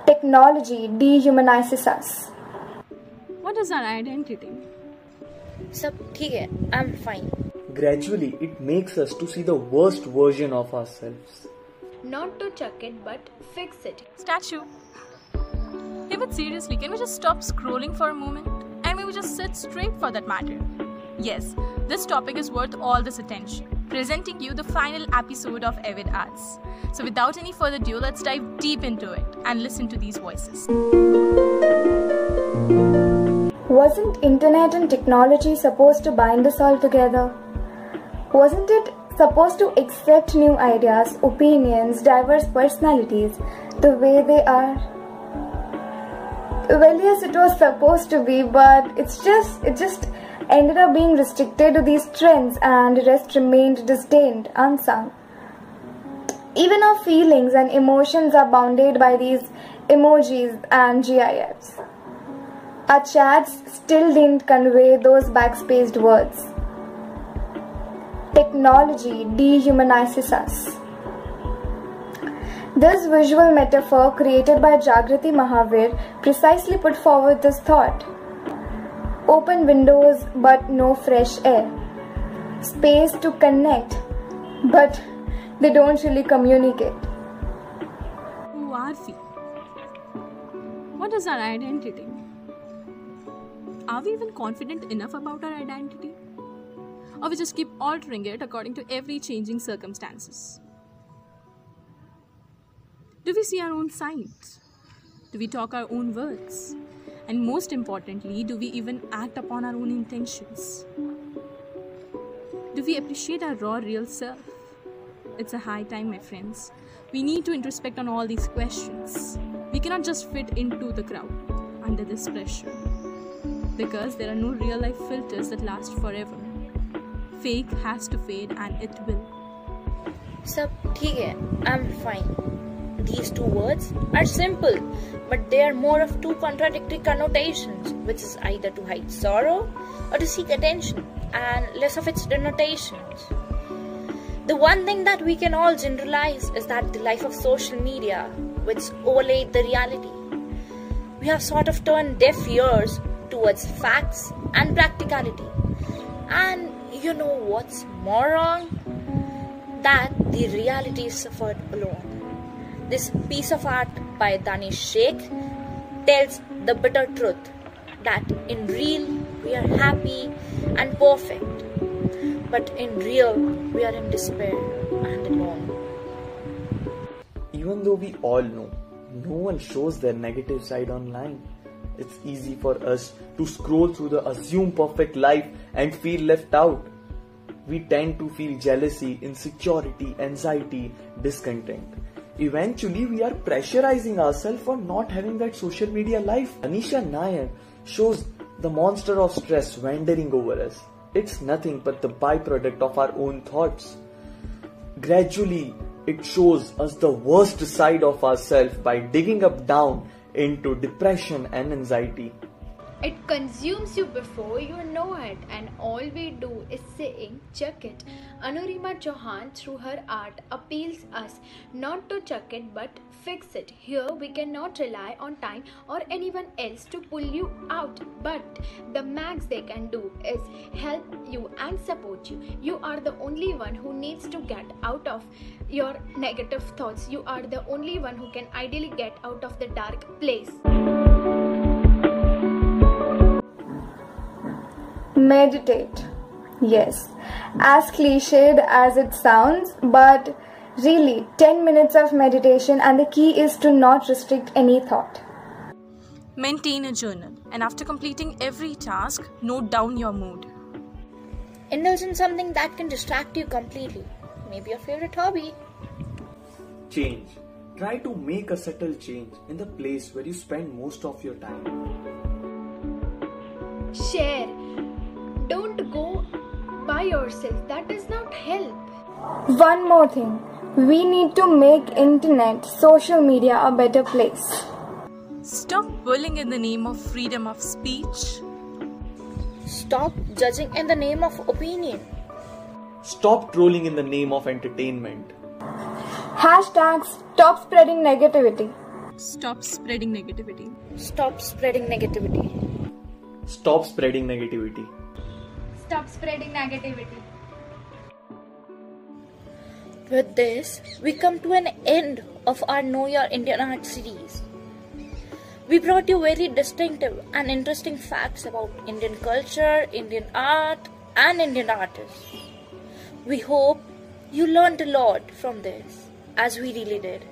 Technology dehumanizes us. What is our identity? Sab theek hai, I'm fine. Gradually, it makes us to see the worst version of ourselves. Not to chuck it, but fix it. Statue. Hey, but seriously, can we just stop scrolling for a moment? And maybe just sit straight for that matter? Yes, this topic is worth all this attention. Presenting you the final episode of Avid Arts. So without any further ado, let's dive deep into it and listen to these voices. Wasn't internet and technology supposed to bind us all together? Wasn't it supposed to accept new ideas, opinions, diverse personalities the way they are? Well, yes, it was supposed to be, but it just ended up being restricted to these trends, and the rest remained disdained, unsung. Even our feelings and emotions are bounded by these emojis and GIFs. Our chats still didn't convey those backspaced words. Technology dehumanizes us. This visual metaphor created by Jagrati Mahavir precisely put forward this thought. Open windows but no fresh air. Space to connect, but they don't really communicate. Who are we? What is our identity? Are we even confident enough about our identity? Or we just keep altering it according to every changing circumstances? Do we see our own signs? Do we talk our own words? And most importantly, do we even act upon our own intentions? Do we appreciate our raw, real self? It's a high time, my friends. We need to introspect on all these questions. We cannot just fit into the crowd under this pressure. Because there are no real life filters that last forever. Fake has to fade, and it will. Sab theek hai, I'm fine. These two words are simple, but they are more of two contradictory connotations, which is either to hide sorrow or to seek attention, and less of its denotations. The one thing that we can all generalize is that the life of social media, which overlaid the reality, we have sort of turned deaf ears towards facts and practicality. And you know what's more wrong? That the reality is suffered alone. This piece of art by Danish Sheikh tells the bitter truth that in real we are happy and perfect, but in real we are in despair and alone. Even though we all know, no one shows their negative side online. It's easy for us to scroll through the assumed perfect life and feel left out. We tend to feel jealousy, insecurity, anxiety, discontent. Eventually, we are pressurizing ourselves for not having that social media life. Anisha Nair shows the monster of stress wandering over us. It's nothing but the byproduct of our own thoughts. Gradually, it shows us the worst side of ourselves by digging up down into depression and anxiety. It consumes you before you know it, and all we do is saying, chuck it. Anurima Chauhan, through her art, appeals us not to chuck it but fix it. Here we cannot rely on time or anyone else to pull you out, but the max they can do is help you and support you. You are the only one who needs to get out of your negative thoughts. You are the only one who can ideally get out of the dark place. Meditate. Yes, as cliched as it sounds, but really 10 minutes of meditation, and the key is to not restrict any thought. Maintain a journal, and after completing every task, note down your mood. Indulge in something that can distract you completely. Maybe your favorite hobby. Change. Try to make a subtle change in the place where you spend most of your time. Share. Don't go by yourself. That does not help. One more thing. We need to make internet, social media a better place. Stop bullying in the name of freedom of speech. Stop judging in the name of opinion. Stop trolling in the name of entertainment. Hashtag stop spreading negativity. Stop spreading negativity. Stop spreading negativity. Stop spreading negativity. Stop spreading negativity. With this, we come to an end of our Know Your Indian Art series. We brought you very distinctive and interesting facts about Indian culture, Indian art, and Indian artists. We hope you learned a lot from this, as we really did.